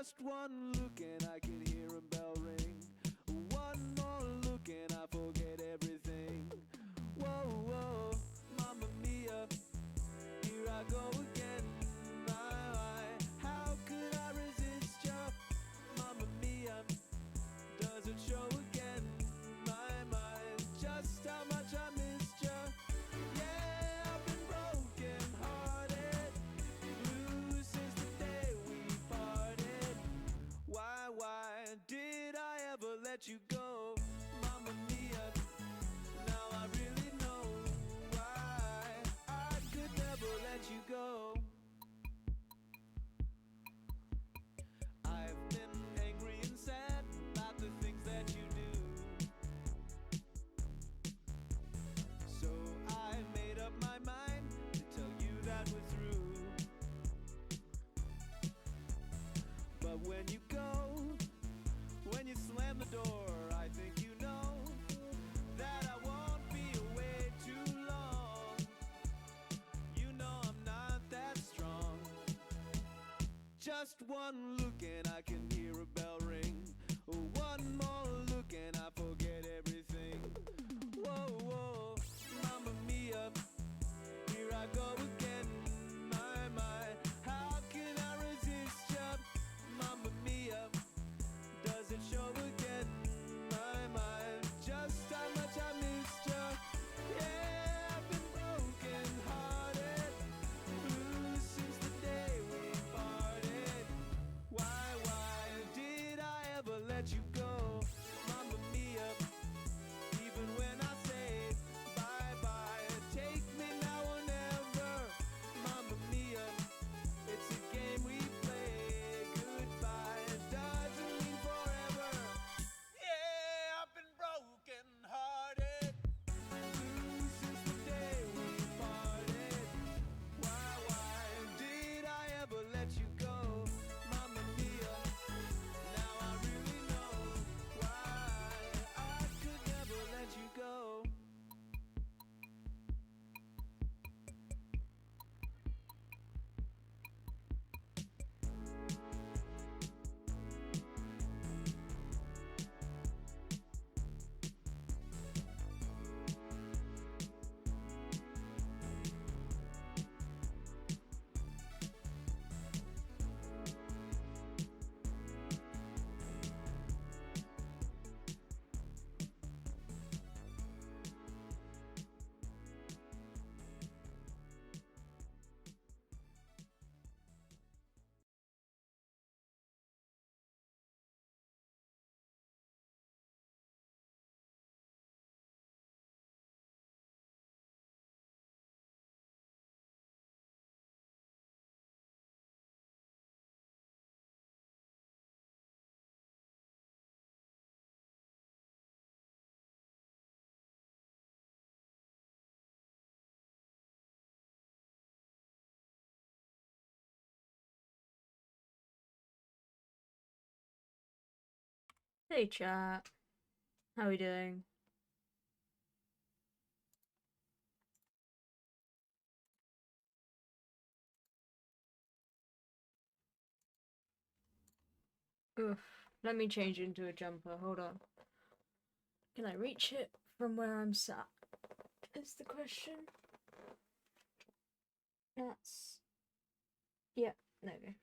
Just one look and I can hear a bell ring. One more look and I forget everything. Whoa, whoa, Mamma Mia, here I go again. My, how could I resist ya? Mamma Mia, does it show again? My, just how much I missed ya. Yeah, I've been broken hearted, blue since the day we parted. Why did I ever let you go? Mamma Mia, now I really know why I could never let you go. I've been angry and sad about the things that you do. So I made up my mind to tell you that we're through. But when you go, when you slam the door, I think you know that I won't be away too long. You know I'm not that strong. Just one look and I can hear a bell ring. One more look and I forget everything. Whoa, whoa, Mamma Mia, here I go again. My, how can I resist ya? Mamma Mia, does it show again? My, just how much I missed ya. Yeah, I've been broken hearted, blue since the day we parted. Why did I ever let you go? Mamma Mia, even when I say bye-bye, take me now or never. Mamma Mia, it's a game we play. Goodbye doesn't mean forever. Yeah, I've been broken hearted, blue since the day we parted. Why did I ever let you go? Mamma Mia, now I really know why I could never let you go. Hey chat, how are we doing? Oof, let me change into a jumper, hold on. Can I reach it from where I'm sat? Is the question. That's... yeah, there we go.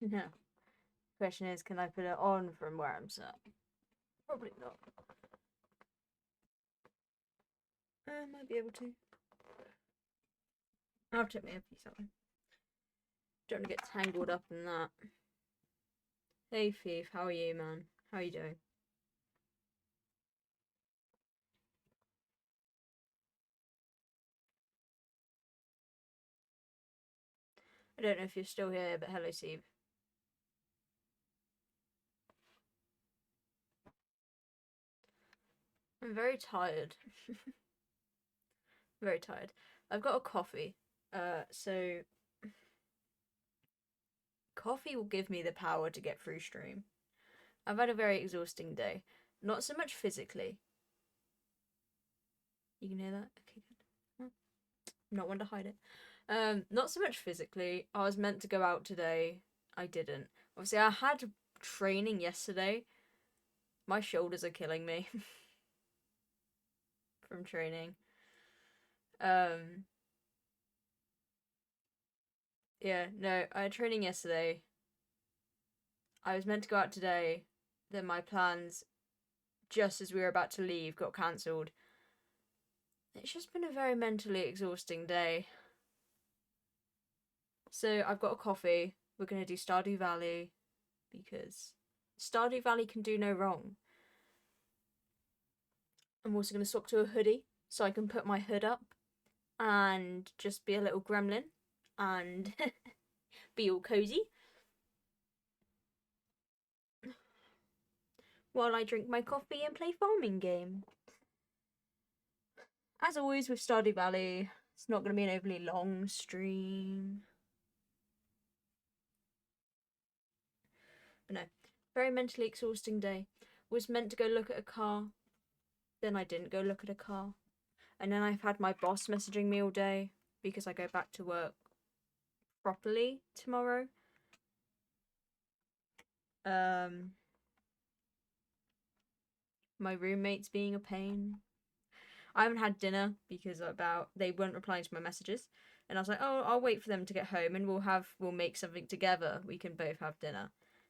No. Question is, can I put it on from where I'm sat? Probably not. I might be able to. I'll take me a piece of it. Don't want to get tangled up in that. Hey Thief, how are you, man? How are you doing? I don't know if you're still here, but hello, Steve. I'm very tired. Very tired. I've got a coffee. So coffee will give me the power to get through stream. I've had a very exhausting day. Not so much physically. You can hear that? Okay, good. Not one to hide it. Not so much physically. I was meant to go out today. I didn't. Obviously, I had training yesterday. My shoulders are killing me from training. Um, yeah, no, I had training yesterday. I was meant to go out today. Then my plans, just as we were about to leave, got cancelled. It's just been a very mentally exhausting day. So I've got a coffee. We're going to do Stardew Valley because Stardew Valley can do no wrong. I'm also going to swap to a hoodie so I can put my hood up and just be a little gremlin and be all cozy while I drink my coffee and play farming game. As always with Stardew Valley, it's not going to be an overly long stream. But no, very mentally exhausting day. Was meant to go look at a car, then I didn't go look at a car. And then I've had my boss messaging me all day because I go back to work properly tomorrow. My roommate's being a pain. I haven't had dinner because they weren't replying to my messages. And I was like, oh, I'll wait for them to get home and we'll make something together. We can both have dinner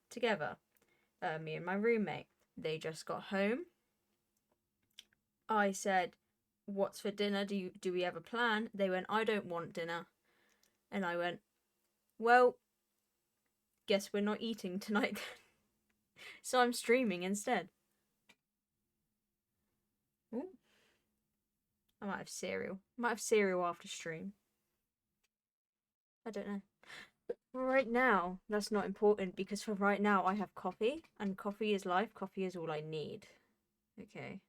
together. Me and my roommate. They just got home. I said, what's for dinner? Do we have a plan? They went, I don't want dinner. And I went, well, guess we're not eating tonight then. So I'm streaming instead. Ooh. I might have cereal. I might have cereal after stream. I don't know. But for right now, that's not important because for right now I have coffee and coffee is life. Coffee is all I need. Okay.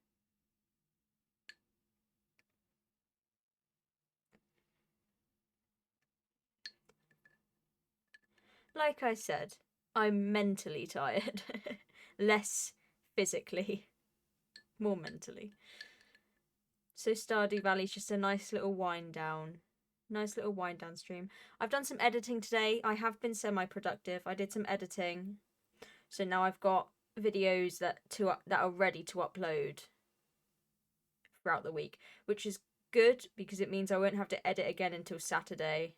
Like I said, I'm mentally tired. Less physically, more mentally. So Stardew Valley's just a nice little wind down. Nice little wind down stream. I've done some editing today. I have been semi-productive. I did some editing. So now I've got videos that are ready to upload throughout the week, which is good because it means I won't have to edit again until Saturday,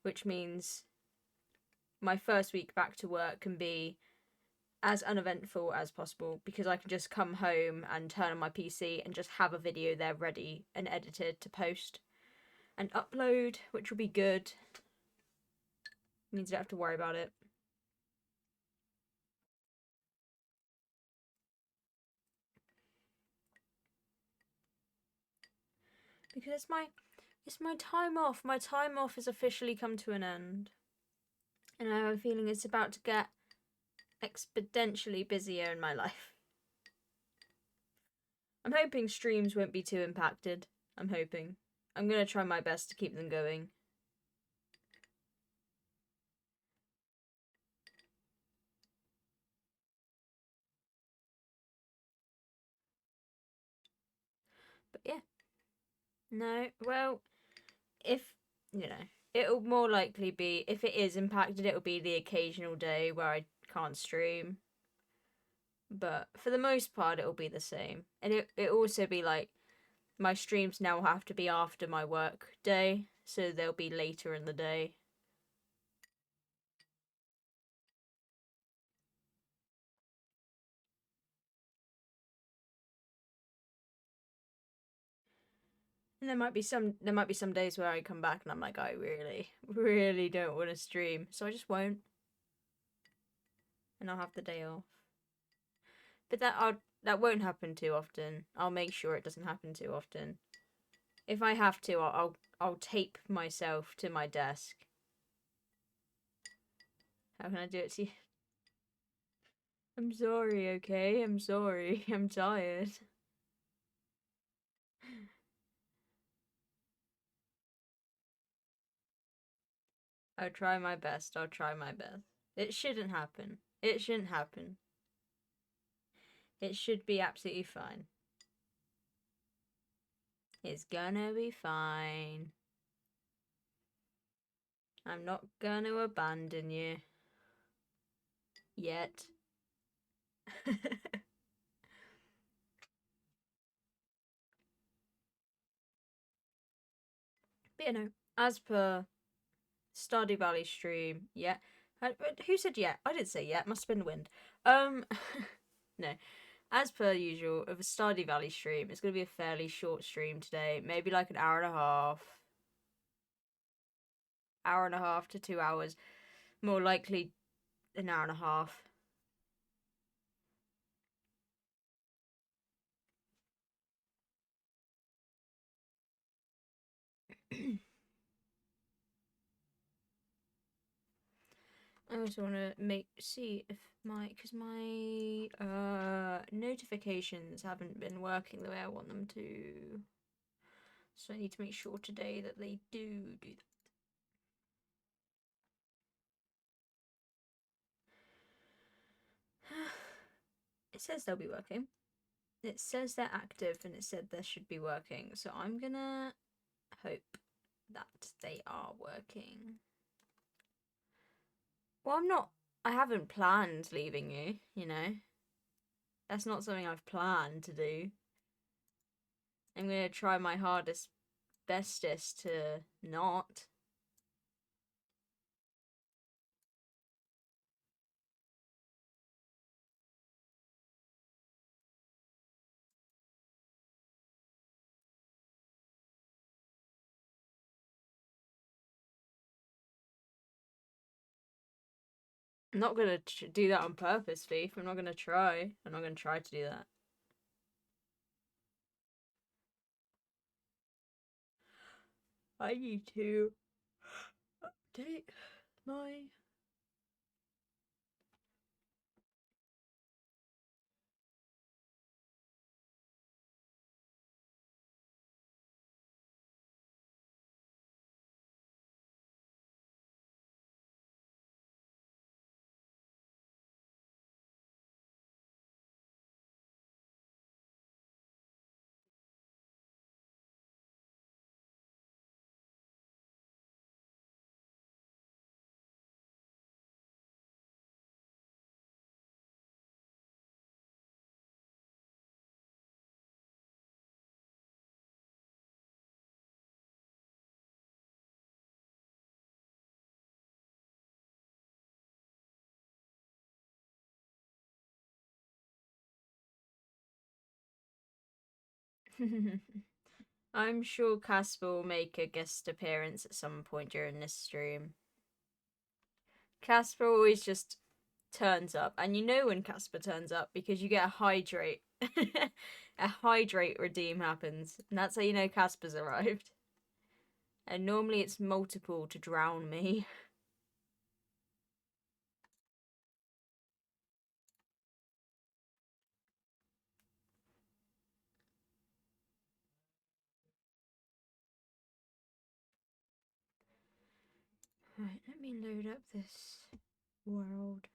which means my first week back to work can be as uneventful as possible because I can just come home and turn on my PC and just have a video there ready and edited to post and upload, which will be good. It means I don't have to worry about it. Because it's my time off. My time off has officially come to an end. And I have a feeling it's about to get exponentially busier in my life. I'm hoping streams won't be too impacted. I'm hoping. I'm going to try my best to keep them going. But yeah. No, well, if, it'll more likely be, if it is impacted, it'll be the occasional day where I can't stream. But for the most part, it'll be the same. And it'll also be like, my streams now have to be after my work day, so they'll be later in the day. And there might be some days where I come back and I'm like, I really don't want to stream, so I just won't. And I'll have the day off. But that won't happen too often. I'll make sure it doesn't happen too often. If I have to, I'll tape myself to my desk. How can I do it to you? I'm sorry, okay? I'm sorry. I'm tired. I'll try my best. I'll try my best. It shouldn't happen. It shouldn't happen. It should be absolutely fine. It's gonna be fine. I'm not gonna abandon you. Yet. But you know, as per Stardew Valley stream, yeah. Who said yeah? I didn't say yeah. It must have been the wind. No. As per usual, of a Stardew Valley stream, it's going to be a fairly short stream today. Maybe like an hour and a half. Hour and a half to 2 hours. More likely an hour and a half. I also want to see if because my notifications haven't been working the way I want them to. So I need to make sure today that they do that. It says they'll be working. It says they're active and it said they should be working. So I'm gonna hope that they are working. Well, I haven't planned leaving you, you know. That's not something I've planned to do. I'm gonna try my hardest, bestest to not. I'm not gonna do that on purpose, Thief. I'm not gonna try. I'm not gonna try to do that. I need to update my. I'm sure Casper will make a guest appearance at some point during this stream. Casper always just turns up, and you know when Casper turns up because you get a hydrate. A hydrate redeem happens, and that's how you know Casper's arrived. And normally it's multiple to drown me. Right, let me load up this world.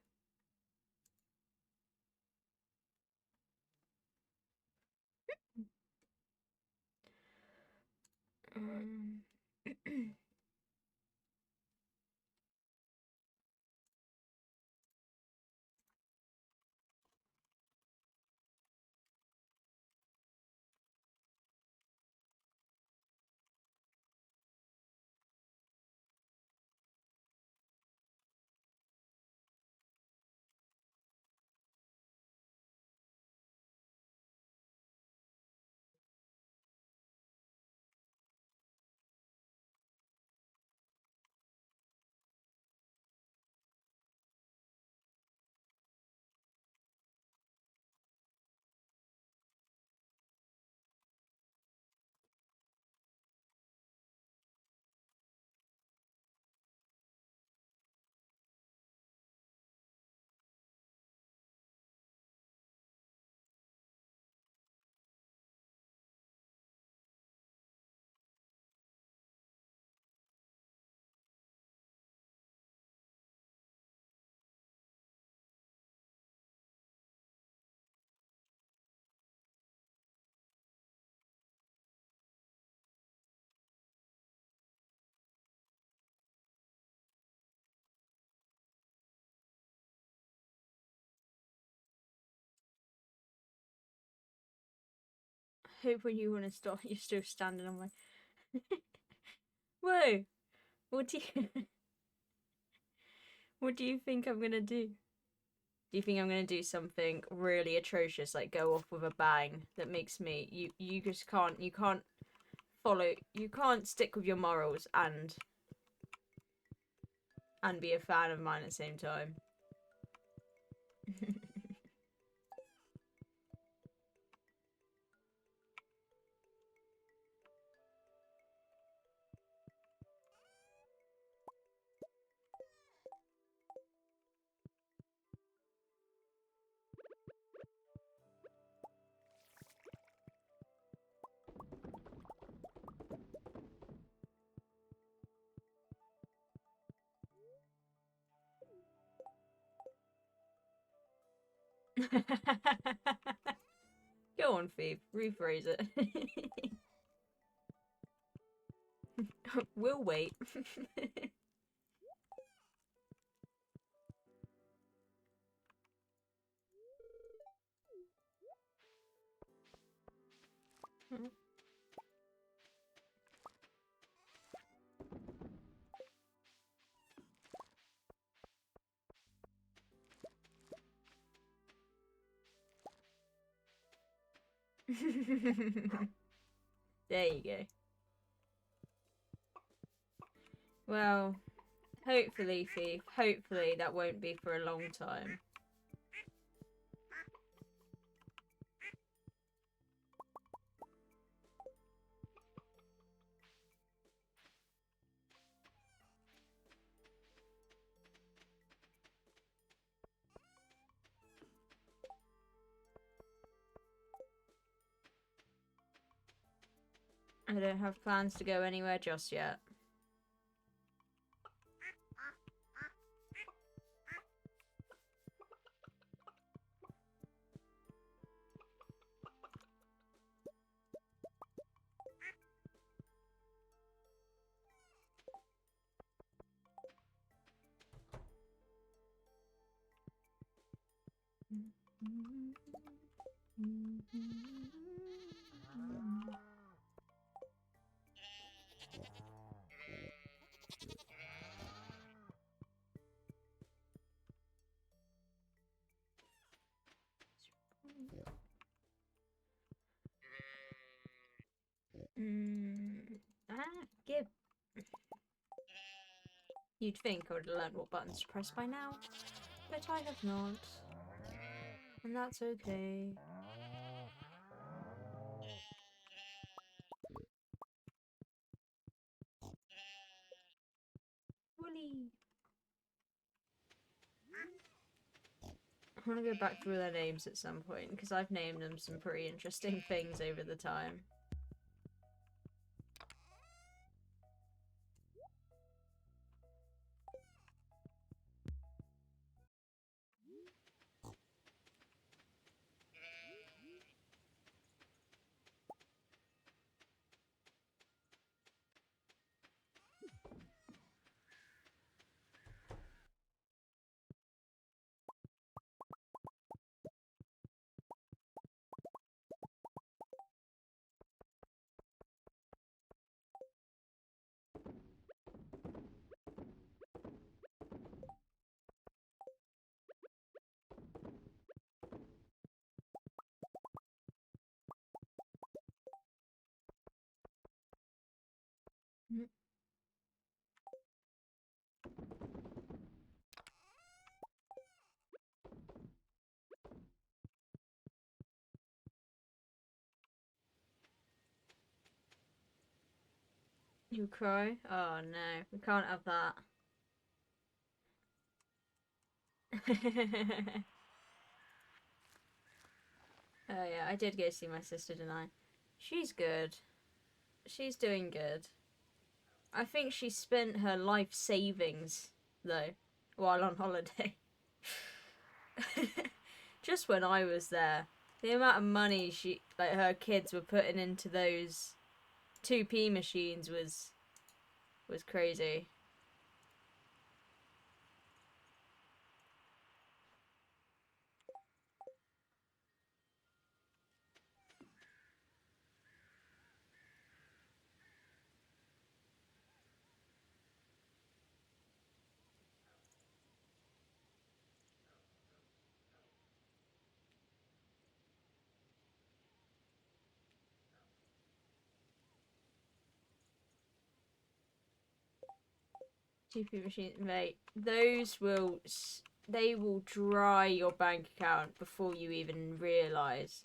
Um, Hope when you want to stop, you're still standing on my. Whoa! What do you? What do you think I'm gonna do? Do you think I'm gonna do something really atrocious, like go off with a bang that makes me you just can't follow, you can't stick with your morals and be a fan of mine at the same time. Go on, Phoebe, rephrase it. We'll wait. There you go. Well, hopefully, Thief, hopefully that won't be for a long time. I don't have plans to go anywhere just yet. Give. You'd think I would have learned what buttons to press by now, but I have not. And that's okay. Woolly. I want to go back through their names at some point, because I've named them some pretty interesting things over the time. You cry? Oh no, we can't have that. Oh yeah, I did go see my sister tonight. She's good. She's doing good. I think she spent her life savings, though, while on holiday. Just when I was there. The amount of money her kids were putting into those 2p machines was crazy. TP machines, mate. Those will... They will dry your bank account before you even realise.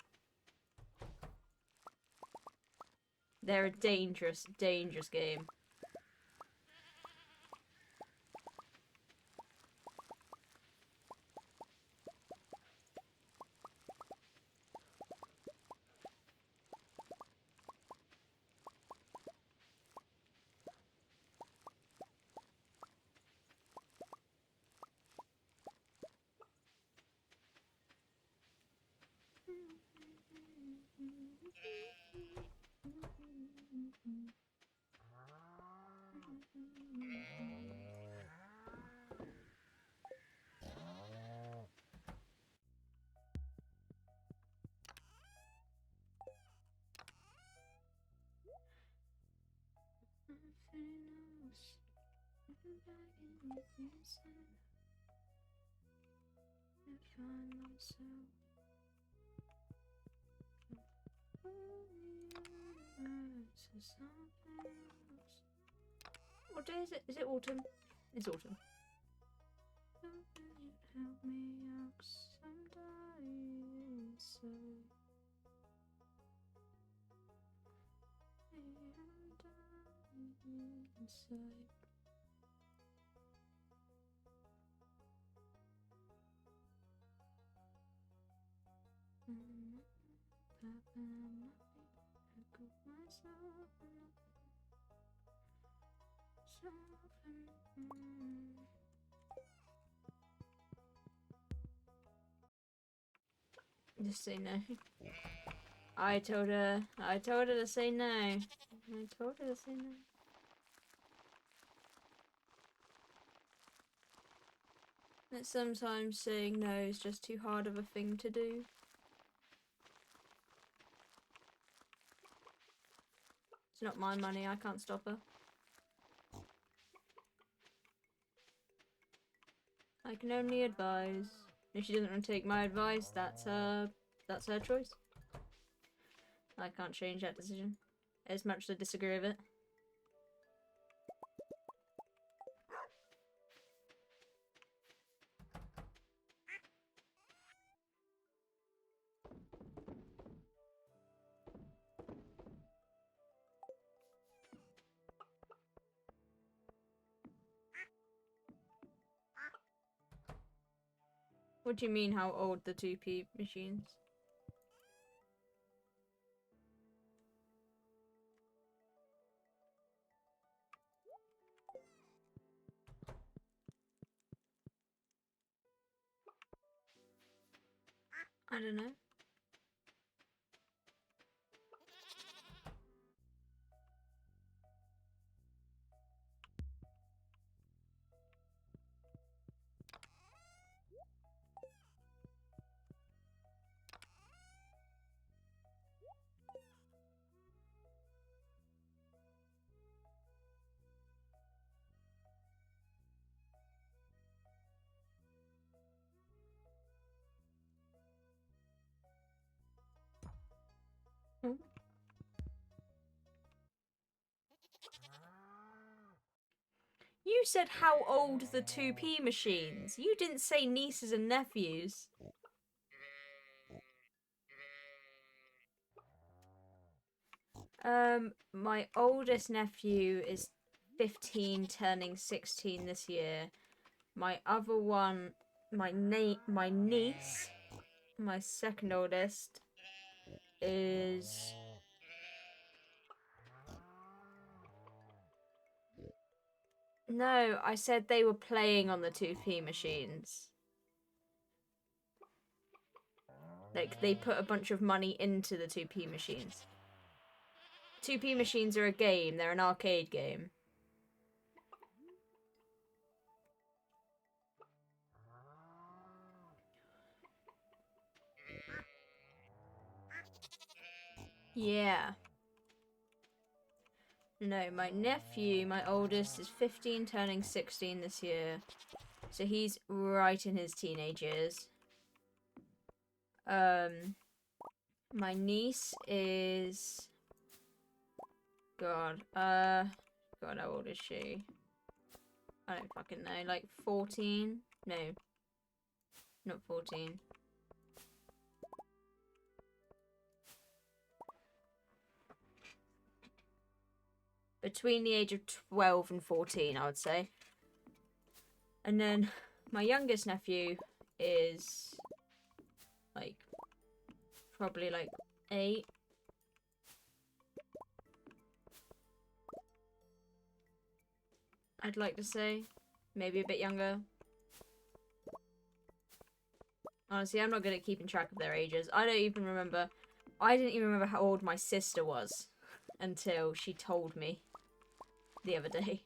They're a dangerous, dangerous game. What day is it? Is it autumn? It's autumn. Help me out, 'cause I'm dying inside. I'm dying inside. Just say no. I told her to say no. I told her to say no. That sometimes saying no is just too hard of a thing to do. It's not my money, I can't stop her. I can only advise. If she doesn't want to take my advice, that's her choice. I can't change that decision. As much as I disagree with it. What do you mean, how old the 2p machines? I don't know. Hmm? You said how old the 2p machines. You didn't say nieces and nephews. My oldest nephew is 15, turning 16 this year. My other one, my niece, my second oldest, is... No, I said they were playing on the 2p machines. Like, they put a bunch of money into the 2p machines. 2p machines are a game, they're an arcade game. Yeah. No, my nephew, my oldest, is 15, turning 16 this year. So he's right in his teenage years. My niece is... God, how old is she? I don't fucking know, like 14? No, not 14. Between the age of 12 and 14, I would say. And then my youngest nephew is like probably like 8. I'd like to say. Maybe a bit younger. Honestly, I'm not good at keeping track of their ages. I didn't even remember how old my sister was until she told me the other day.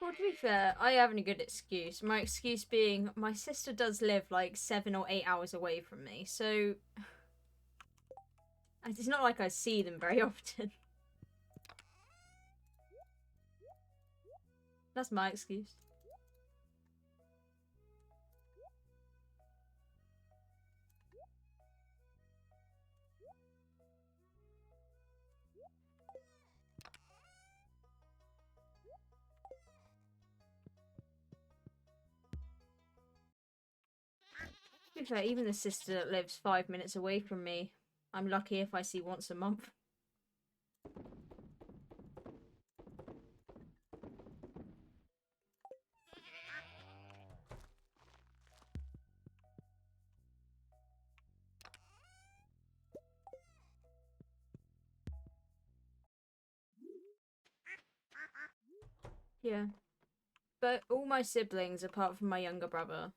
Well, to be fair, I have a good excuse. My excuse being my sister does live like 7 or 8 hours away from me, so it's not like I see them very often. That's my excuse. To be fair, even the sister that lives 5 minutes away from me, I'm lucky if I see once a month. Yeah. But all my siblings, apart from my younger brother,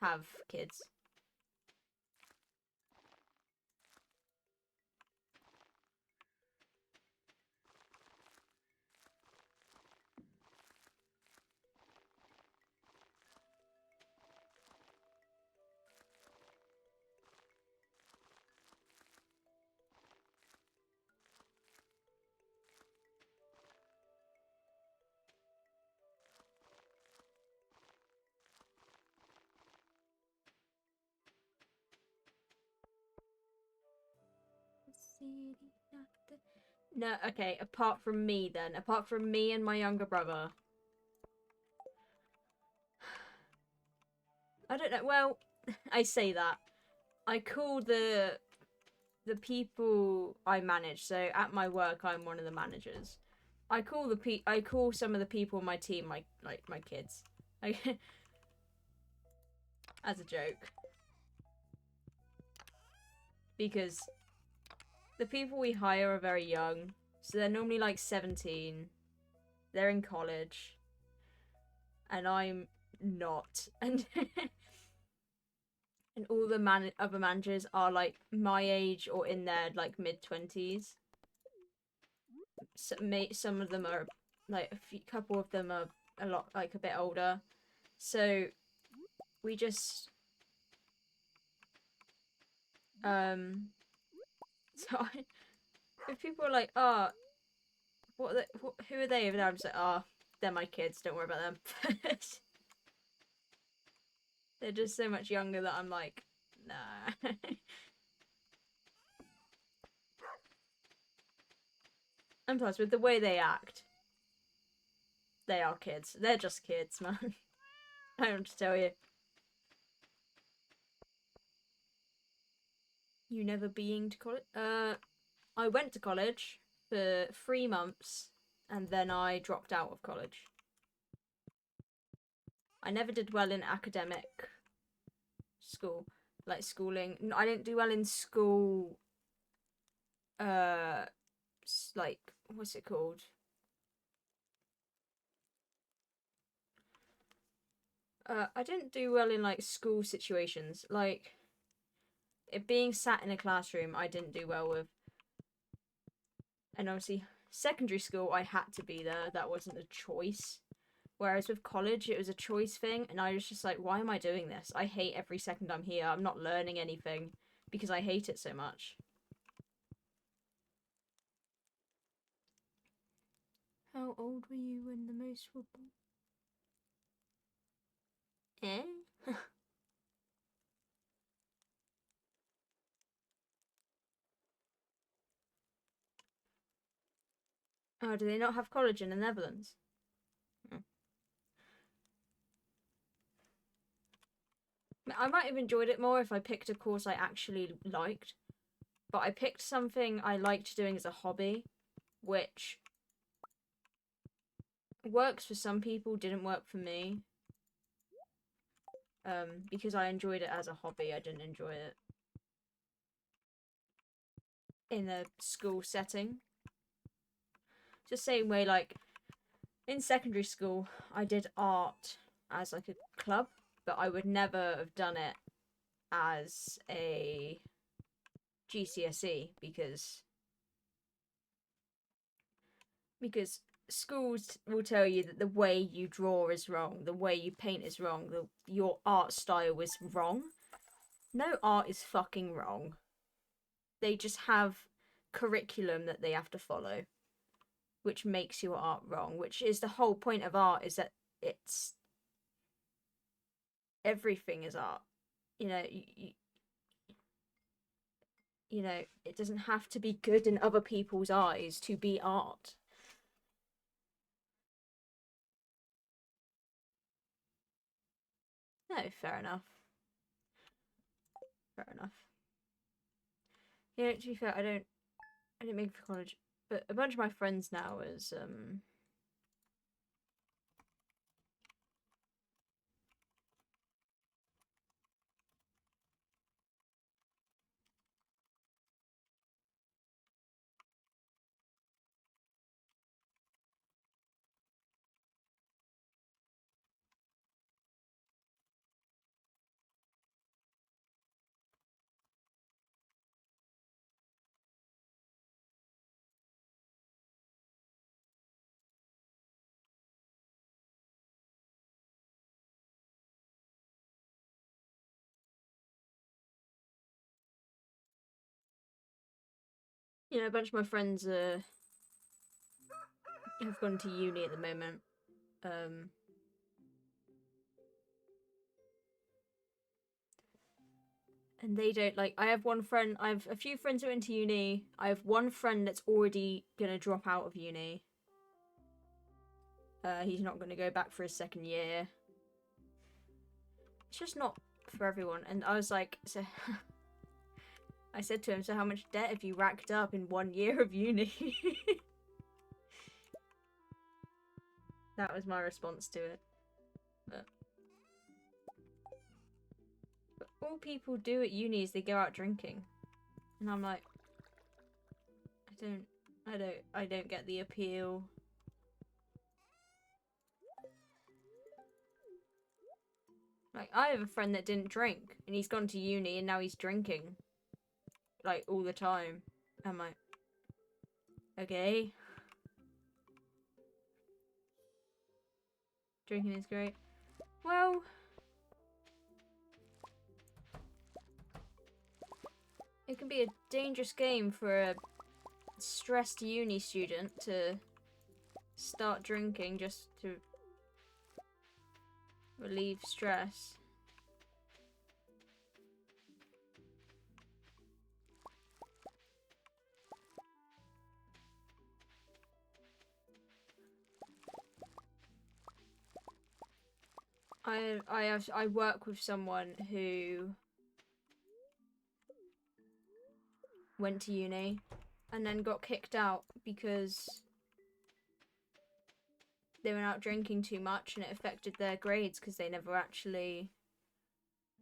have kids. No, okay, apart from me then. Apart from me and my younger brother. I don't know, well, I say that. I call the people I manage, so at my work I'm one of the managers. I call some of the people on my team my kids. As a joke. Because the people we hire are very young, so they're normally like 17. They're in college. And I'm not. And and all the other managers are like my age or in their like mid-20s. Some of them are like couple of them are a bit older. So we just so if people are like, oh, who are they over there? I'm just like, oh, they're my kids, don't worry about them. They're just so much younger that I'm like, nah. And plus, with the way they act, they are kids. They're just kids, man. I don't have to tell you. You never being to college? I went to college for 3 months, and then I dropped out of college. I never did well in academic schooling. I didn't do well in school, like, what's it called? I didn't do well in like school situations. Like it being sat in a classroom, I didn't do well with. And obviously, secondary school, I had to be there. That wasn't a choice. Whereas with college, it was a choice thing, and I was just like, why am I doing this? I hate every second I'm here. I'm not learning anything because I hate it so much. How old were you when the most were born? Eh? Oh, do they not have college in the Netherlands? Oh. I might have enjoyed it more if I picked a course I actually liked, but I picked something I liked doing as a hobby, which works for some people, didn't work for me. Because I enjoyed it as a hobby, I didn't enjoy it in a school setting. Just same way, like in secondary school, I did art as like a club, but I would never have done it as a GCSE because schools will tell you that the way you draw is wrong, the way you paint is wrong, your art style is wrong. No art is fucking wrong. They just have curriculum that they have to follow, which makes your art wrong, which is the whole point of art, is that it's everything is art. You know, you know, it doesn't have to be good in other people's eyes to be art. No, fair enough. Fair enough. Yeah, to be fair, I didn't make it for college, but a bunch of my friends now is you know, a bunch of my friends have gone to uni at the moment. Um and they don't like, I have one friend, I have a few friends who went to uni. I have one friend that's already gonna drop out of uni. He's not gonna go back for his second year. It's just not for everyone. And I was like, so I said to him, so how much debt have you racked up in 1 year of uni? That was my response to it. But all people do at uni is they go out drinking. And I'm like, I don't get the appeal. Like, I have a friend that didn't drink, and he's gone to uni, and now he's drinking. Like, all the time. I'm like, okay. Drinking is great. Well, it can be a dangerous game for a stressed uni student to start drinking just to relieve stress. I work with someone who went to uni and then got kicked out because they went out drinking too much and it affected their grades because they never actually,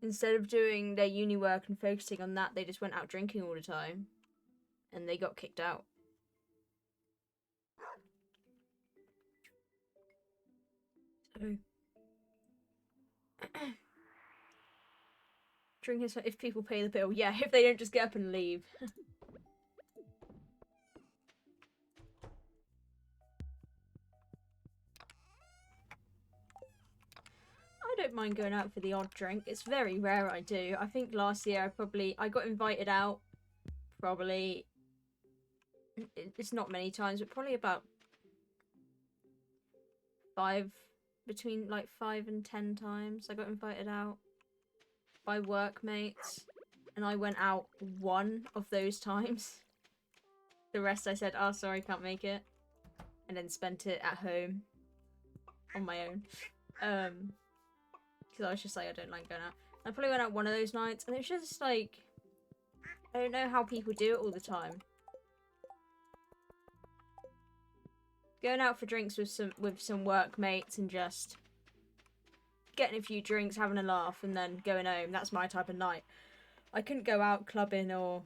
instead of doing their uni work and focusing on that, they just went out drinking all the time and they got kicked out. So Drinking if people pay the bill. Yeah, if they don't just get up and leave. I don't mind going out for the odd drink. It's very rare I do. I think last year I got invited out probably, it's not many times, but probably about between like 5 and 10 times I got invited out by workmates, and I went out one of those times. The rest I said, oh sorry, can't make it, and then spent it at home on my own. Because I was just like, I don't like going out. I probably went out one of those nights, and it was just like, I don't know how people do it all the time. Going out for drinks with some workmates and just getting a few drinks, having a laugh, and then going home. That's my type of night. I couldn't go out clubbing or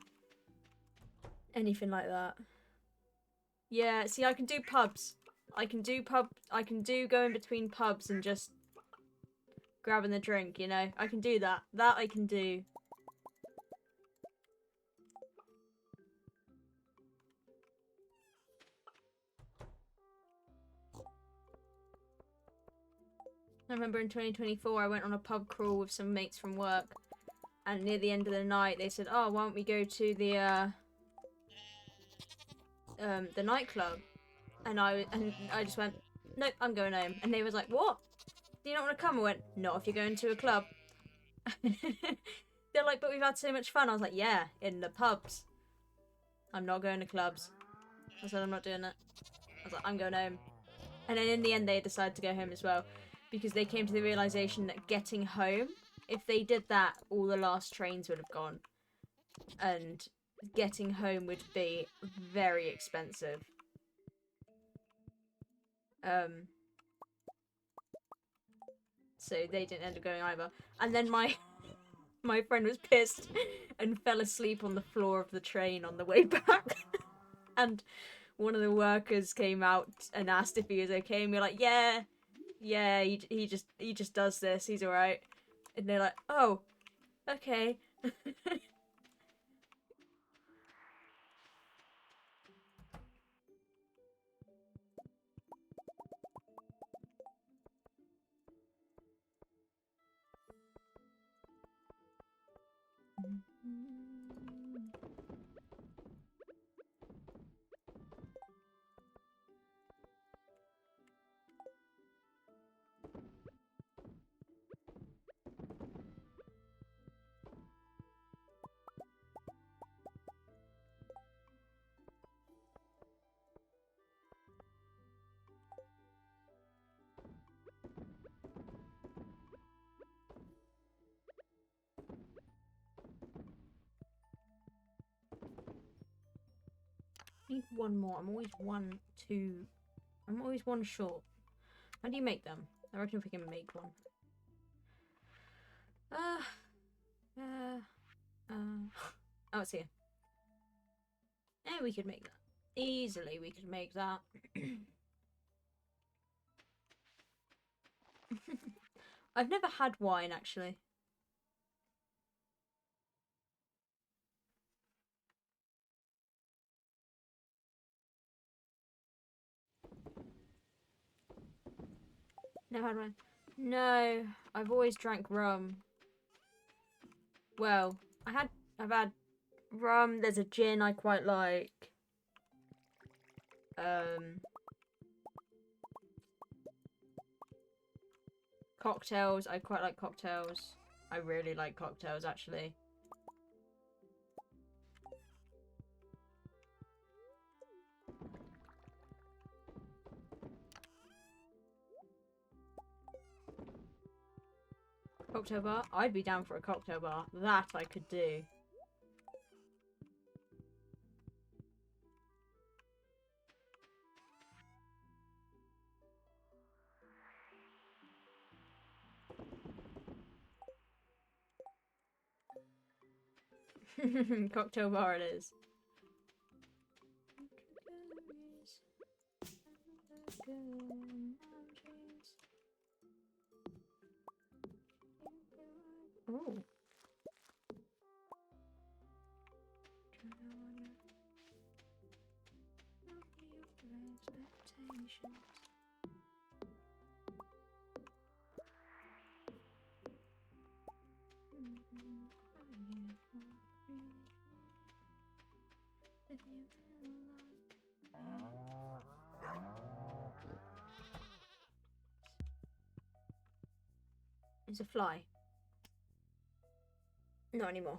anything like that. Yeah, see, I can do pubs. I can do going between pubs and just grabbing the drink, you know? I can do that. That I can do. I remember in 2024 I went on a pub crawl with some mates from work, and near the end of the night they said, oh, why don't we go to the nightclub? And I just went, nope, I'm going home. And they was like, what? Do you not want to come? I went, not if you're going to a club. They're like, but we've had so much fun. I was like, yeah, in the pubs. I'm not going to clubs. I said, I'm not doing it. I was like, I'm going home. And then in the end they decided to go home as well, because they came to the realisation that getting home, if they did that, all the last trains would have gone. And getting home would be very expensive. So they didn't end up going either. And then my friend was pissed and fell asleep on the floor of the train on the way back. And one of the workers came out and asked if he was okay, and we were like, yeah, he just does this, he's alright. And they're like, oh, okay. Need one more. I'm always one short. How do you make them? I reckon if we can make one. Oh, it's here. Yeah, we could make that. Easily, we could make that. I've never had wine, actually. Never had wine. No, I've always drank rum. Well, I've had rum. There's a gin I quite like. Cocktails. I quite like cocktails. I really like cocktails, actually. Cocktail bar? I'd be down for a cocktail bar. That I could do. Cocktail bar it is. Ooh. potions. It's a fly. Not anymore.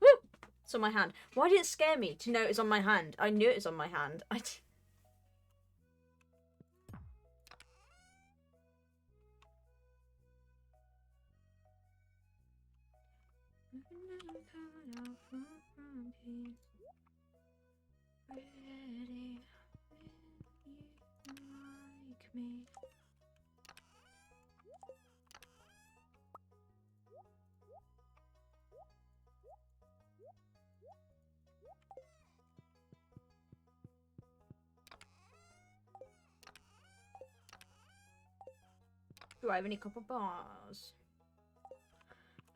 Woo! It's on my hand. Why did it scare me to know it was on my hand? I knew it was on my hand. Ready, you like me. Do I have any copper bars?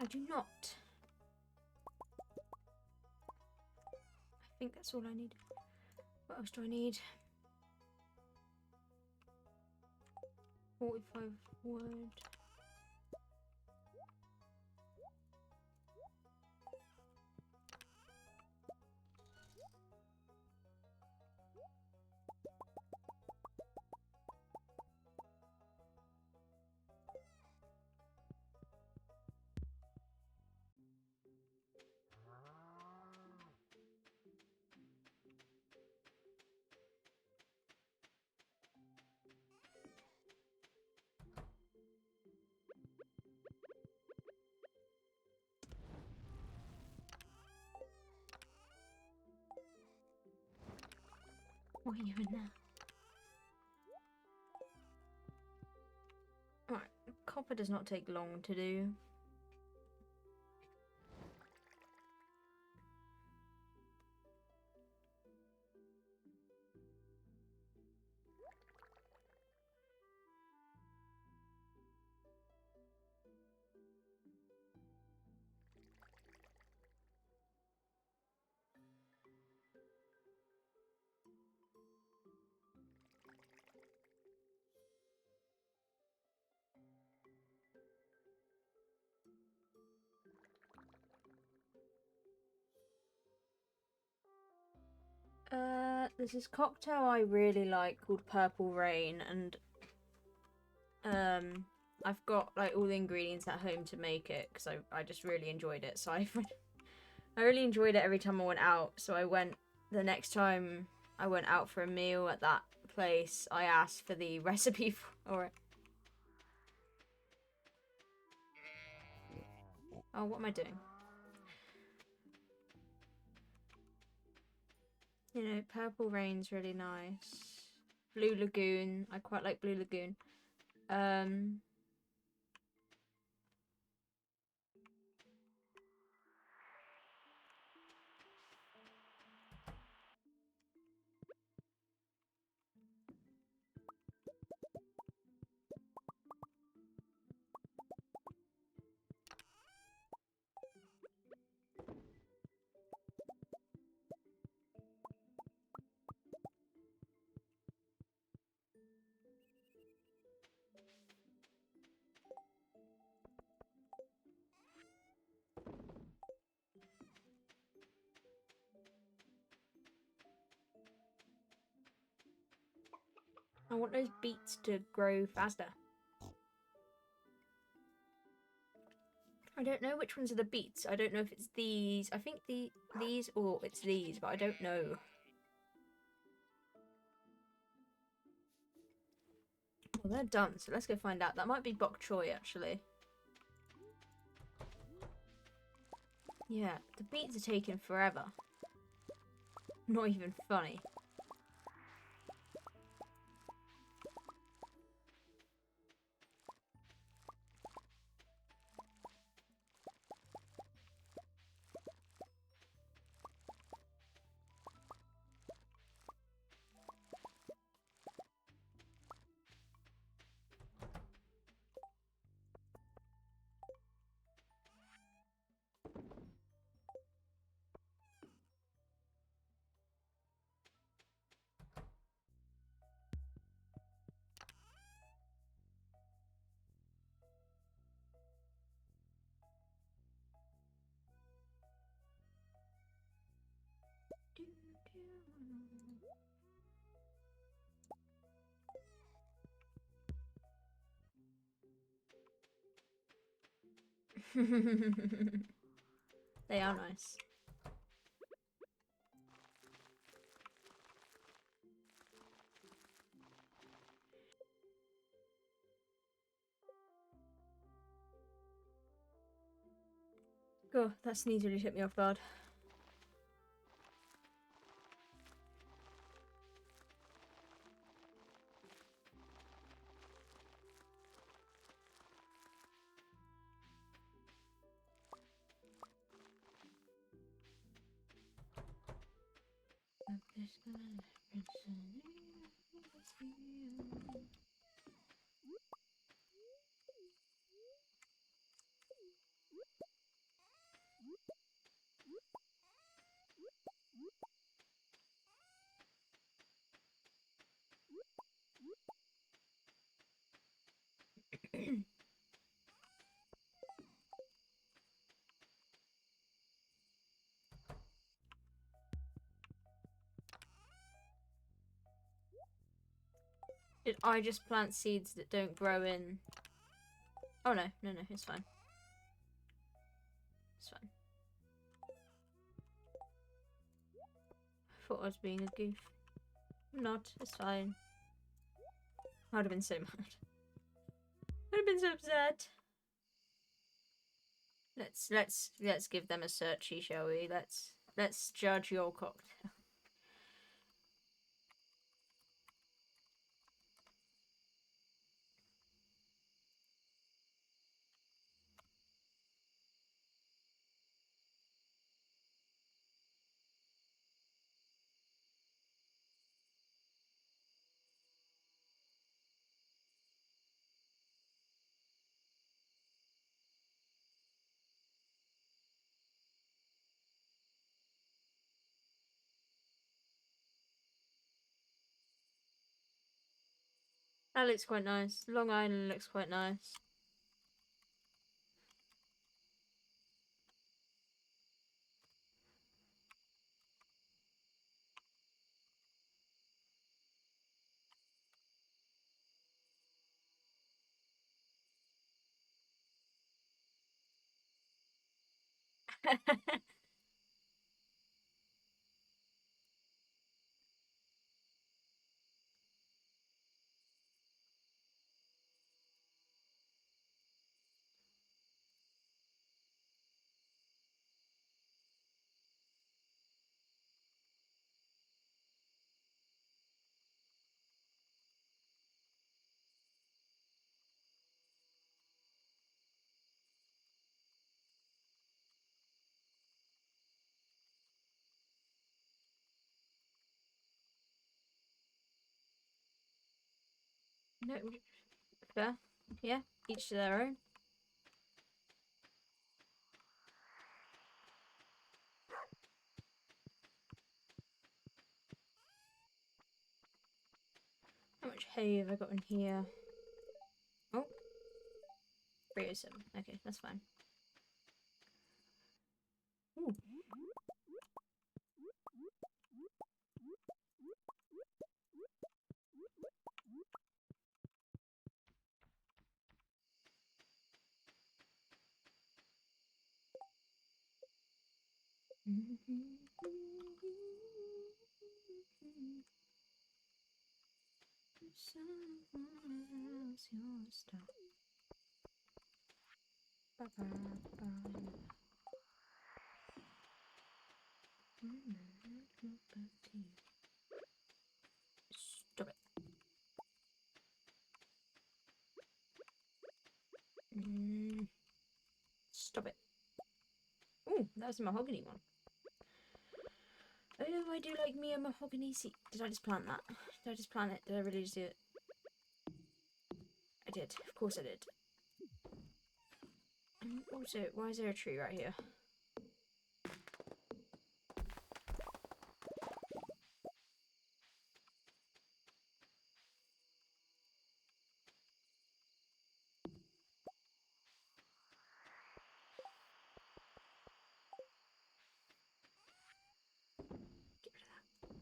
I do not. I think that's all I need. What else do I need? 45 wood. What are you in there? Right, copper does not take long to do. There's this cocktail I really like called Purple Rain, and I've got like all the ingredients at home to make it because I just really enjoyed it. So I really enjoyed it every time I went out. So the next time I went out for a meal at that place, I asked for the recipe for it. Oh, what am I doing? You know, Purple Rain's really nice. Blue Lagoon. I quite like Blue Lagoon. I want those beets to grow faster. I don't know which ones are the beets. I don't know if it's these. I think these or it's these, but I don't know. Well, they're done, so let's go find out. That might be bok choy, actually. Yeah, the beets are taking forever. Not even funny. They are nice. Oh, that sneeze really took me off guard. Did I just plant seeds that don't grow in? Oh no, no, it's fine. It's fine. I thought I was being a goof. I'm not, it's fine. I'd have been so mad. I'd have been so upset. Let's give them a searchy, shall we? Let's judge your cocktail. That looks quite nice. Long Island looks quite nice. No, fair. Yeah, each to their own. How much hay have I got in here? Oh, 307. Okay, that's fine. Ooh. Someone else your stuff. Ba -ba -ba. Stop it. Stop it. Ooh, that was a mahogany one. Oh, I do like me a mahogany seed. Did I just plant that? Did I just plant it? Did I really just do it? I did. Of course I did. And also, why is there a tree right here?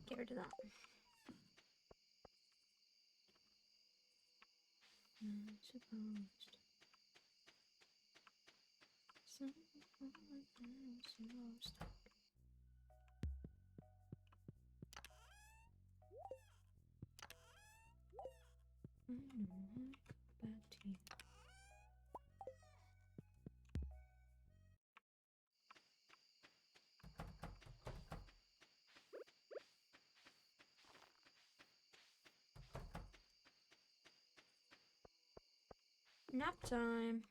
Get rid of that. Nap time.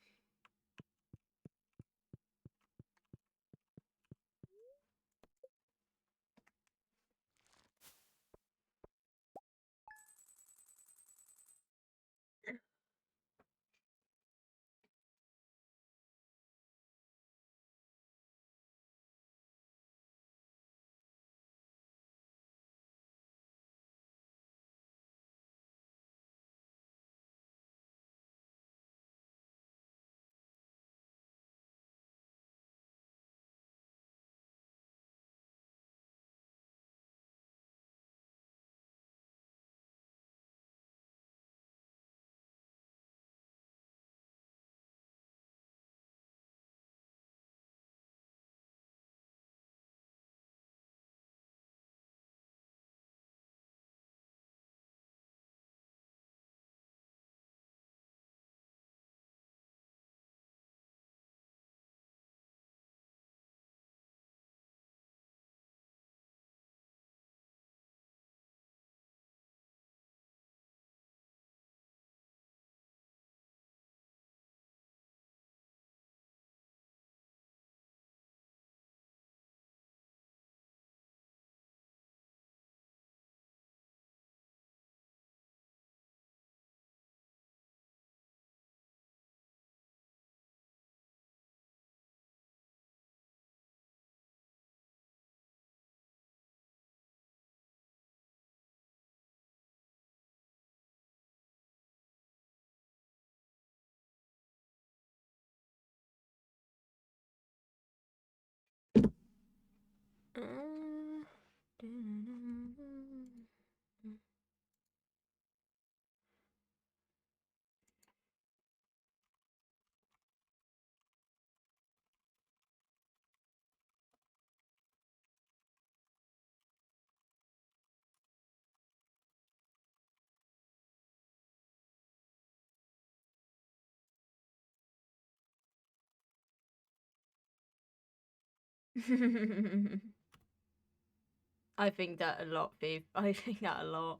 I think that a lot, Viv. I think that a lot.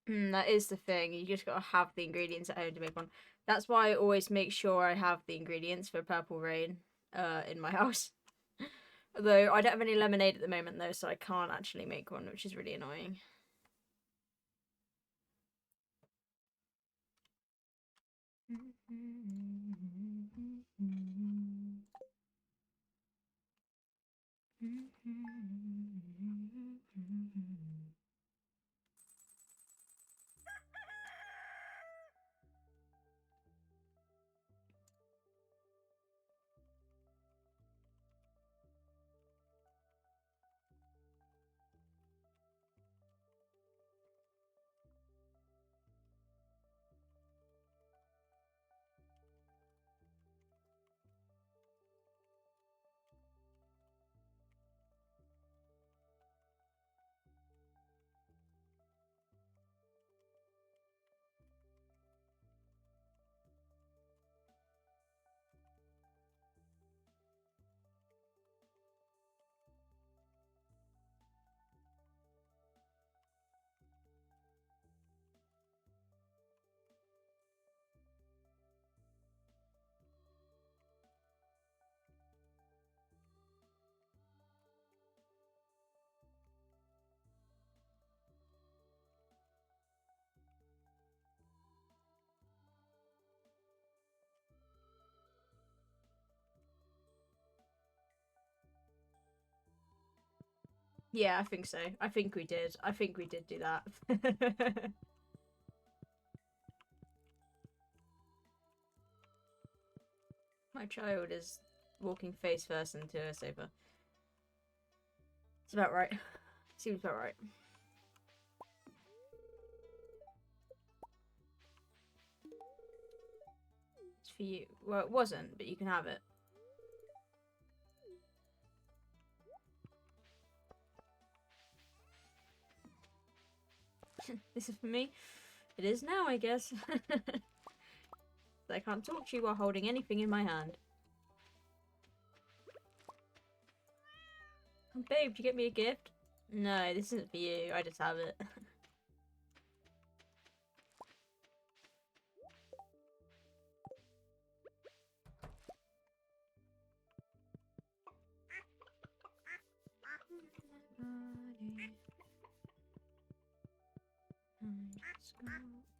That is the thing. You just gotta have the ingredients at home to make one. That's why I always make sure I have the ingredients for Purple Rain in my house. Although I don't have any lemonade at the moment though, so I can't actually make one, which is really annoying. Yeah, I think so. I think we did. I think we did do that. My child is walking face first into a sofa. It's about right. Seems about right. It's for you. Well, it wasn't, but you can have it. This is for me. It is now, I guess. I can't talk to you while holding anything in my hand. Oh, babe, did you get me a gift? No, this isn't for you. I just have it.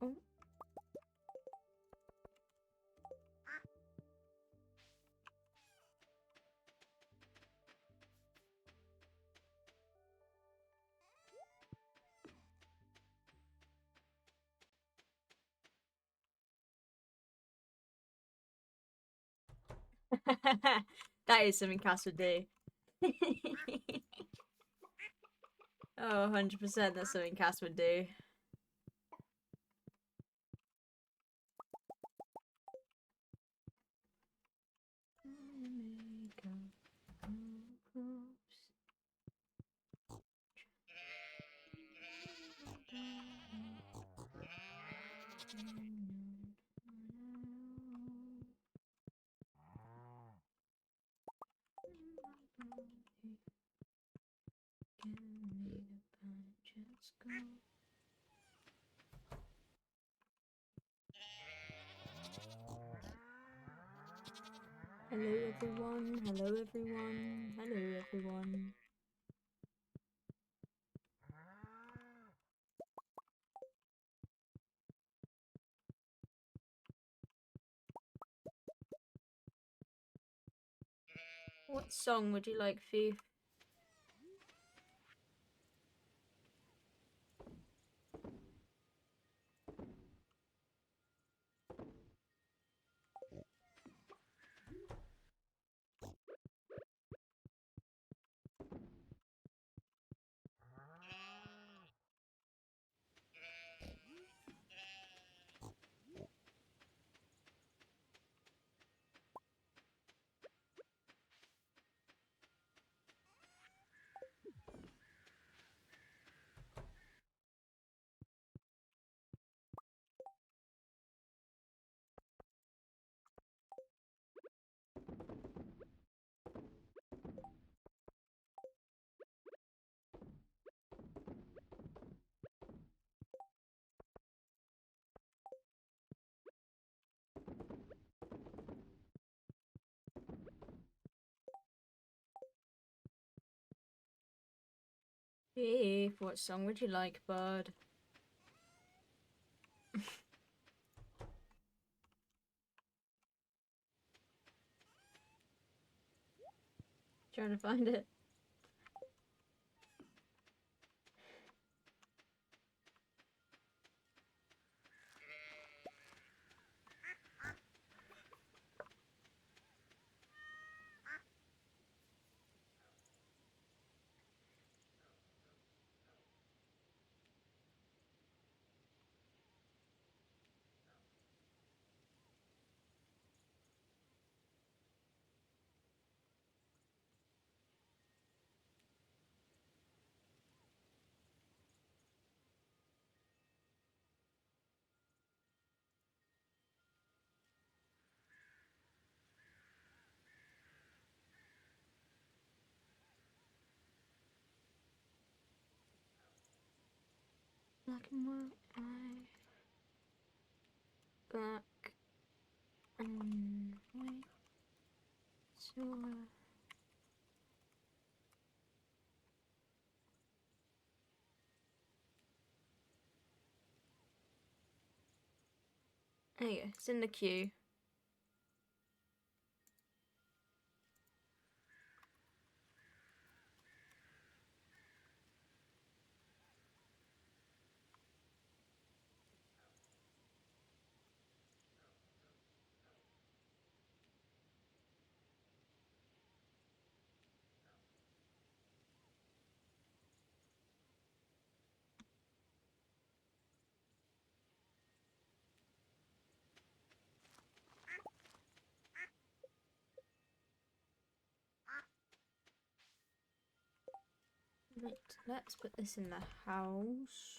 Oh. That is something Cass would do. Oh, 100% that's something Cass would do. Hello everyone, hello everyone, hello everyone. What song would you like, Thief? Thief, what song would you like, bud? Trying to find it. Black and white eye. Black and white. Silver. There you go, it's in the queue. Right, let's put this in the house.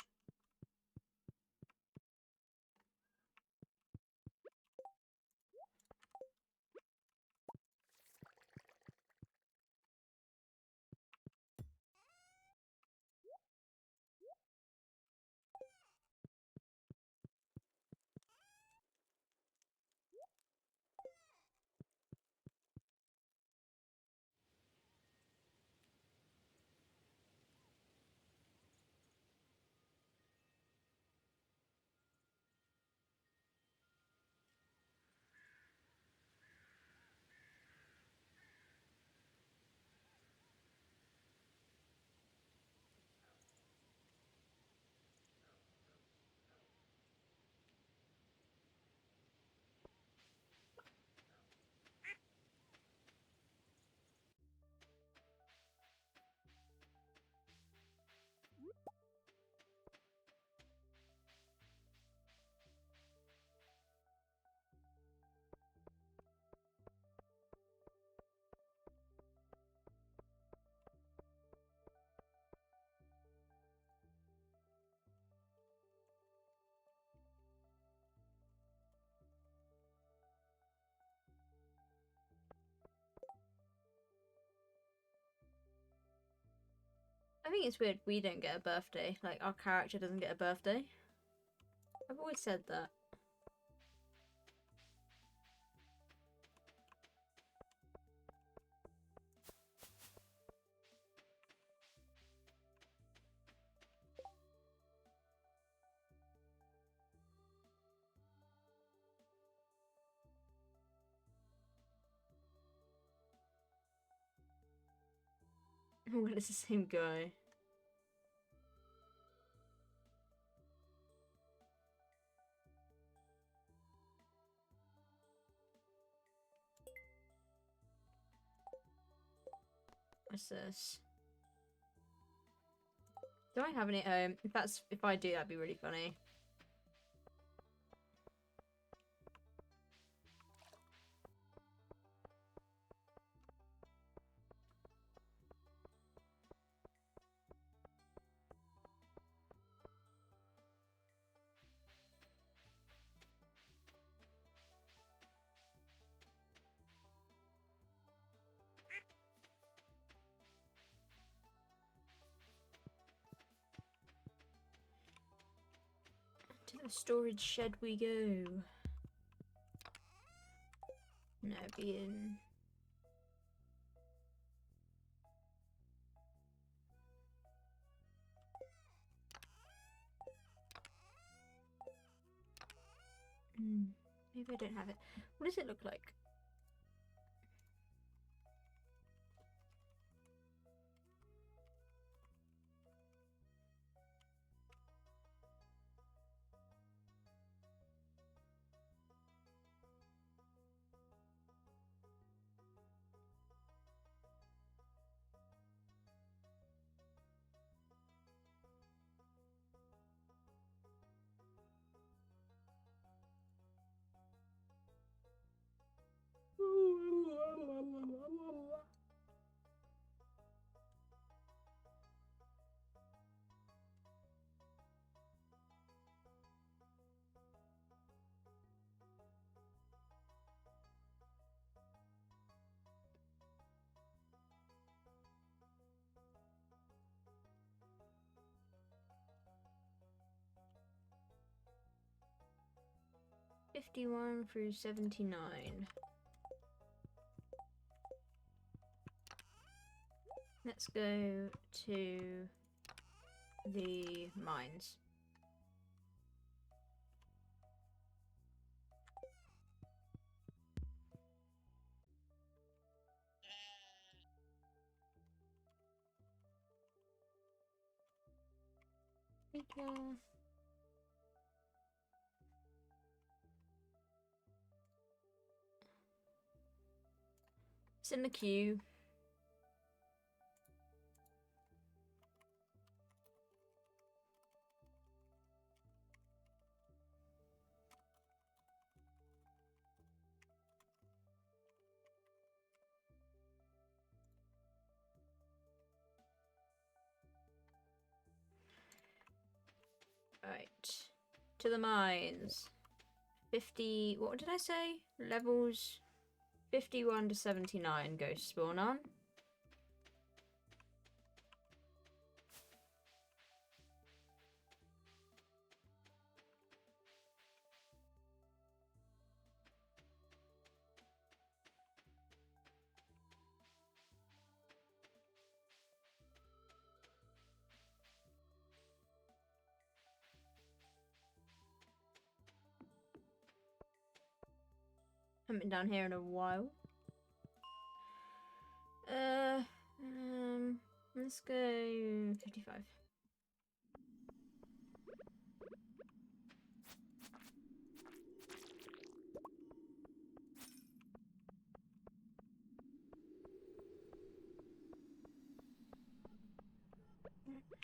I think it's weird we don't get a birthday. Like, our character doesn't get a birthday. I've always said that. Oh, it's the same guy. What's this? Do I have any at home? If I do, that'd be really funny. To the storage shed we go. No, be in. Maybe I don't have it. What does it look like? (51 through 79). Let's go to the mines. Okay. It's in the queue. Right. To the mines. 50... What did I say? Levels 51 to 79 ghost spawn on. Haven't been down here in a while. Let's go 55.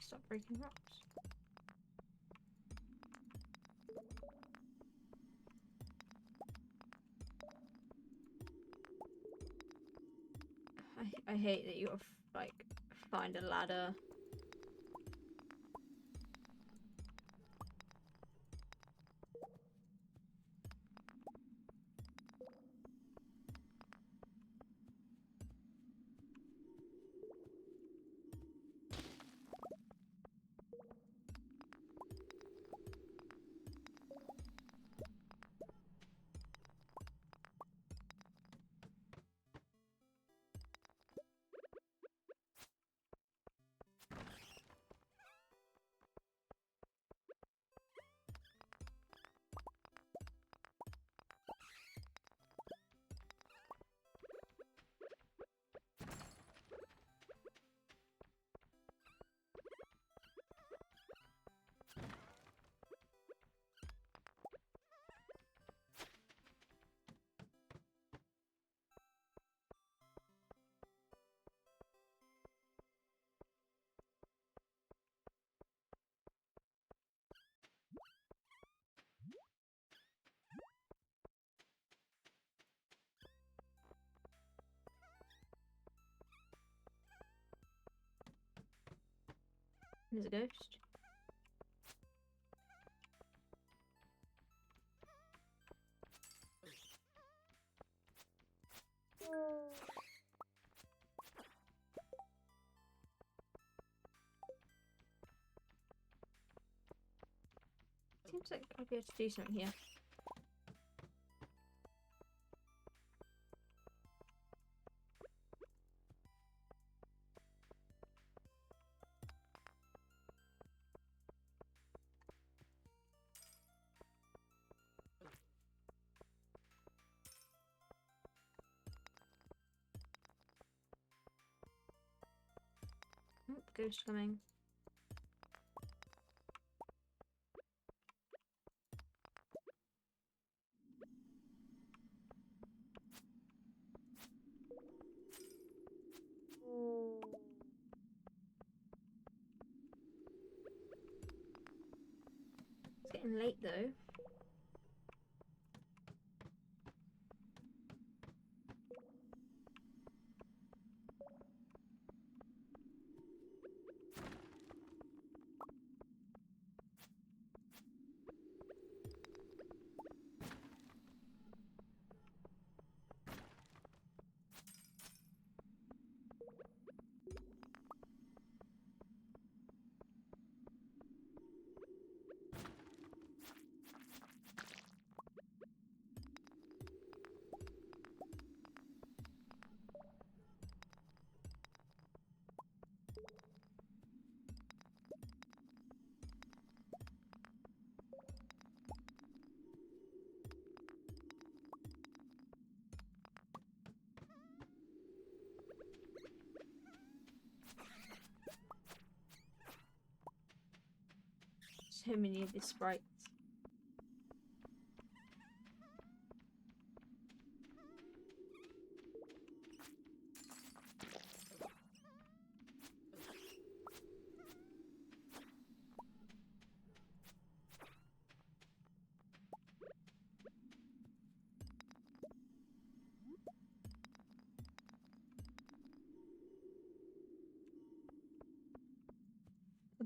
Stop breaking rocks. I hate that you gotta like find a ladder. There's a ghost. Seems like I'd be able to do something here. Oh, ghost coming. It's getting late though. So many of the sprites. I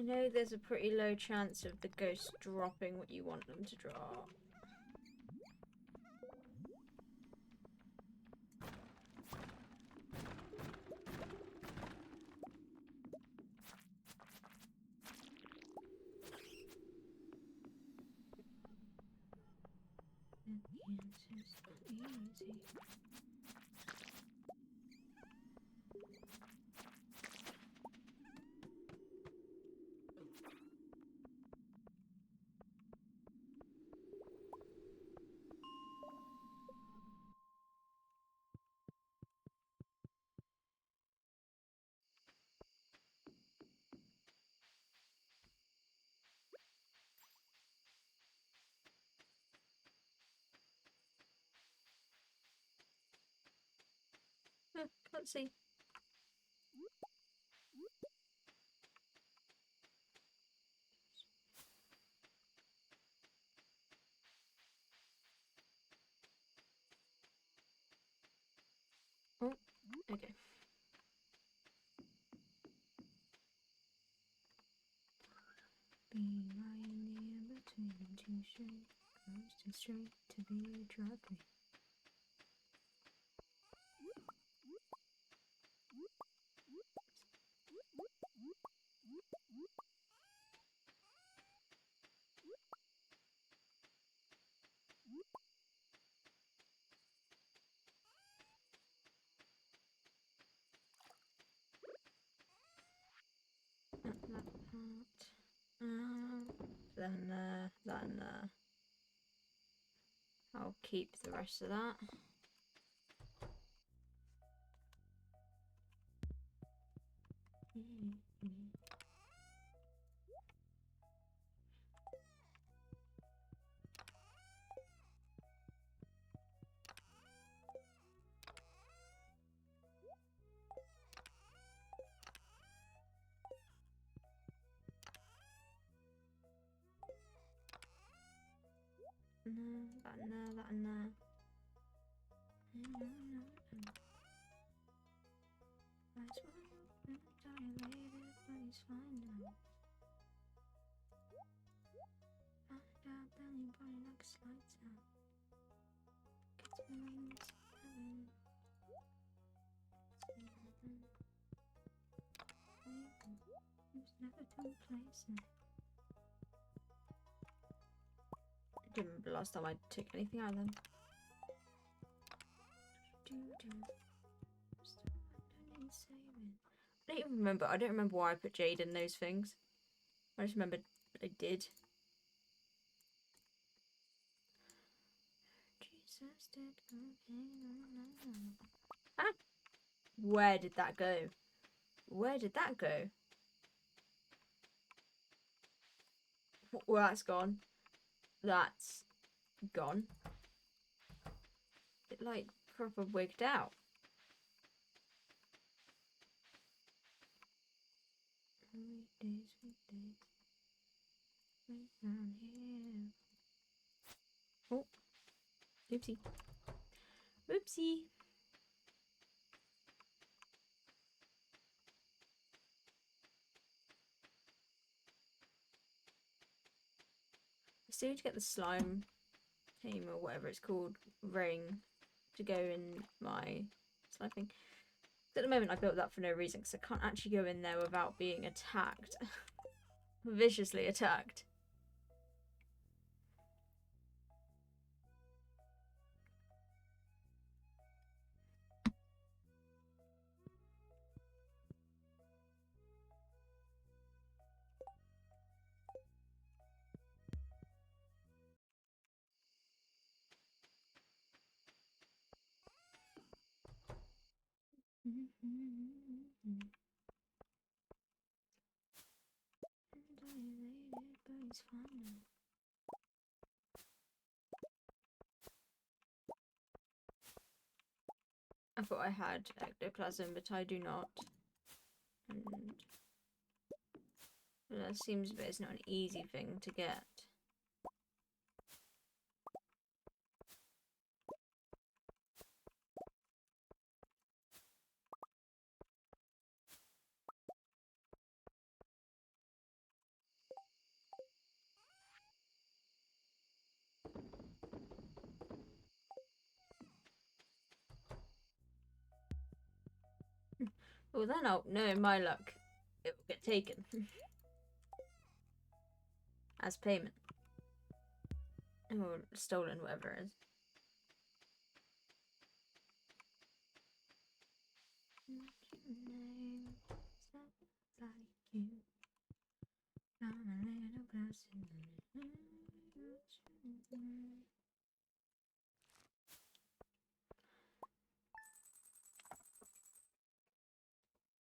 know there's a pretty low chance of the ghost dropping what you want them to drop. It's easy. Oh, can't see. Oh, okay. Be right in the air between two straight, coasting straight to the driveway. That part. Then I'll keep the rest of that. That and that. That's why I'm dilated, but he's fine now. Find out belly button like a slide sound. Gets me wings heaven. Who's never complacent? I don't remember the last time I took anything out of them. I don't even remember. I don't remember why I put Jade in those things. I just remembered I did. Jesus did. Ah! Where did that go? Where did that go? Well, that's gone. That's gone. It like proper wigged out. Weekdays. Right down here. Oh. Oopsie. Oopsie. I still need to get the slime team or whatever it's called ring to go in my slime thing. At the moment I built that for no reason because I can't actually go in there without being attacked. Viciously attacked. But it's fine now. I thought I had ectoplasm, but I do not. And that seems a bit, it's not an easy thing to get. Well, then I'll know my luck. It will get taken as payment. Or stolen, whatever it is.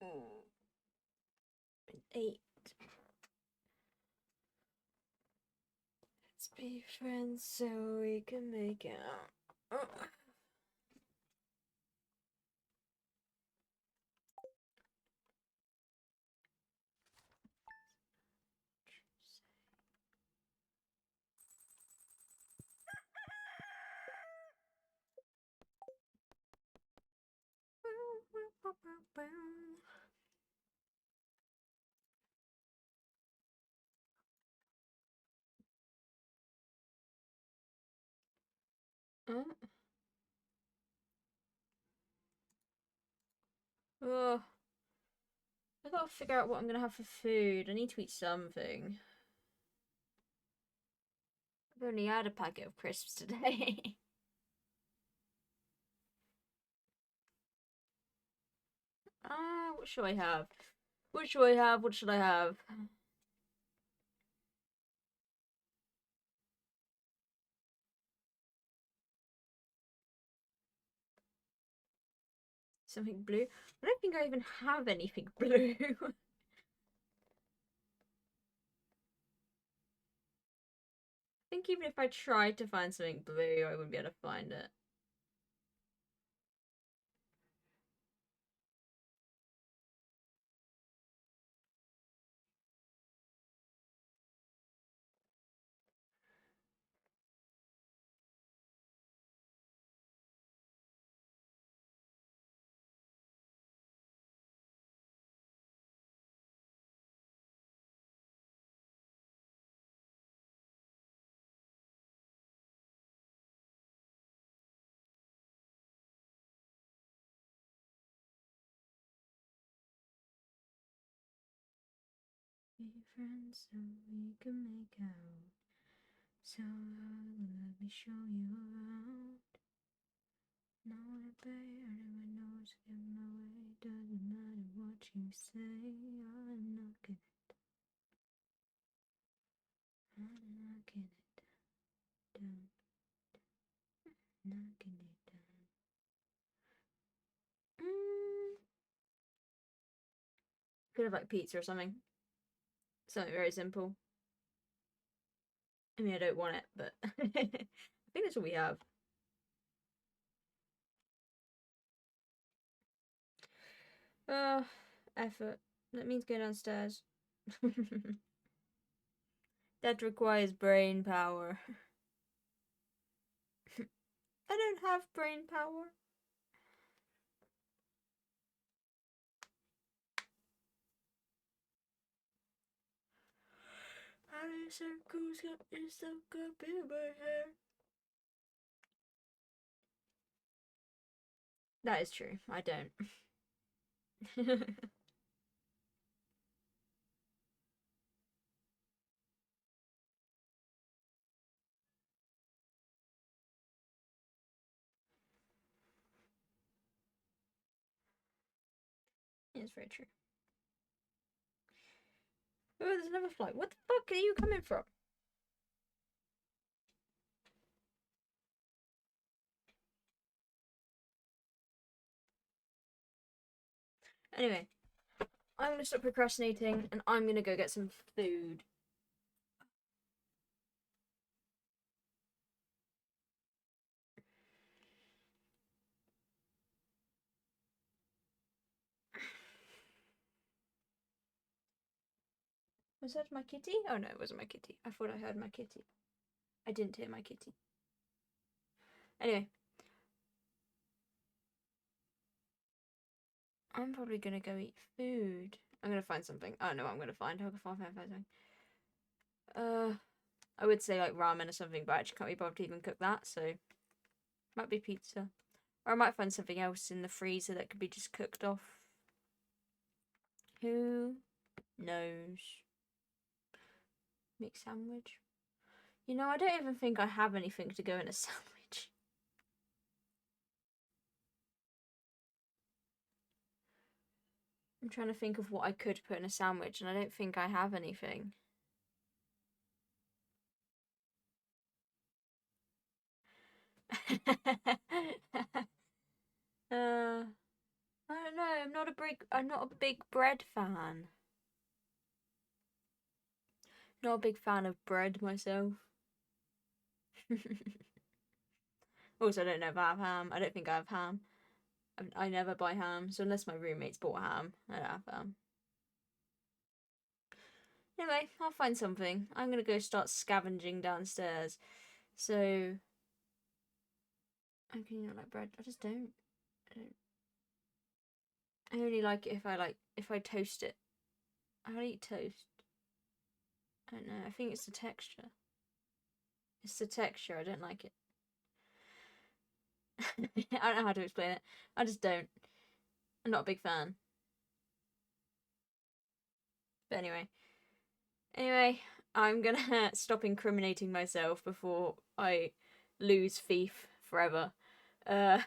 Oh. 8. Let's be friends so we can make out. Oh. Oh, I gotta figure out what I'm gonna have for food. I need to eat something. I've only had a packet of crisps today. What should I have? What should I have? What should I have? Something blue? I don't think I even have anything blue. I think even if I tried to find something blue, I wouldn't be able to find it. Be friends so we can make out. So let me show you around. No one pay, everyone knows get my way. Doesn't matter what you say, I'm knocking it. I'm knocking it down. Knocking it down. Could have like pizza or something. Something very simple. I mean, I don't want it, but I think that's what we have. Effort. That means go downstairs. That requires brain power. I don't have brain power. Honey circles got yourself up in my hair. That is true. I don't. It's very true. Oh, there's another flight. What the fuck are you coming from? Anyway, I'm gonna stop procrastinating and I'm gonna go get some food. Was that my kitty? Oh no, it wasn't my kitty. I thought I heard my kitty. I didn't hear my kitty. Anyway. I'm probably gonna go eat food. I'm gonna find something. I don't know what I'm gonna find. I'll find something. I would say like ramen or something, but I actually can't be bothered to even cook that, so might be pizza. Or I might find something else in the freezer that could be just cooked off. Who knows? Make sandwich. You know, I don't even think I have anything to go in a sandwich. I'm trying to think of what I could put in a sandwich, and I don't think I have anything. I don't know. I'm not a big bread fan. Not a big fan of bread myself. Also, I don't know if I have ham. I don't think I have ham. I never buy ham, so unless my roommates bought ham, I don't have ham. Anyway, I'll find something. I'm gonna go start scavenging downstairs. So, I can not like bread. I just don't. I only like it if I toast it. I don't eat toast. I don't know. I think it's the texture. It's the texture. I don't like it. I don't know how to explain it. I just don't. I'm not a big fan. But anyway, I'm gonna stop incriminating myself before I lose Thief forever. I'm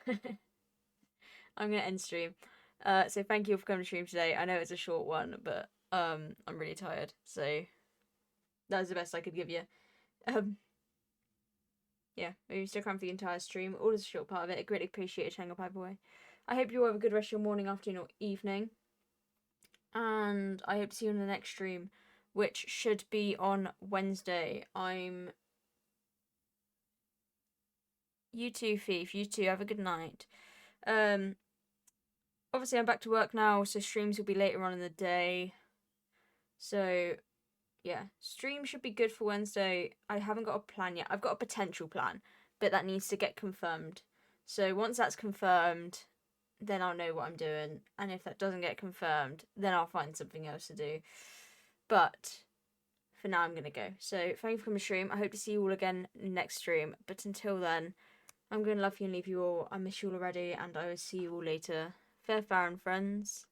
gonna end stream. So thank you for coming to stream today. I know it's a short one, but I'm really tired, so that was the best I could give you. Yeah, maybe stick around for the entire stream. All is a short part of it. I greatly appreciate your channel, by the way. I hope you all have a good rest of your morning, afternoon, or evening. And I hope to see you in the next stream, which should be on Wednesday. You too, Thief. You too. Have a good night. Obviously, I'm back to work now, so streams will be later on in the day. So, yeah, stream should be good for Wednesday. I haven't got a plan yet. I've got a potential plan, but that needs to get confirmed. So once that's confirmed, then I'll know what I'm doing. And if that doesn't get confirmed, then I'll find something else to do. But for now, I'm going to go. So thank you for coming to stream. I hope to see you all again next stream. But until then, I'm going to love you and leave you all. I miss you all already, and I will see you all later. Fair and friends.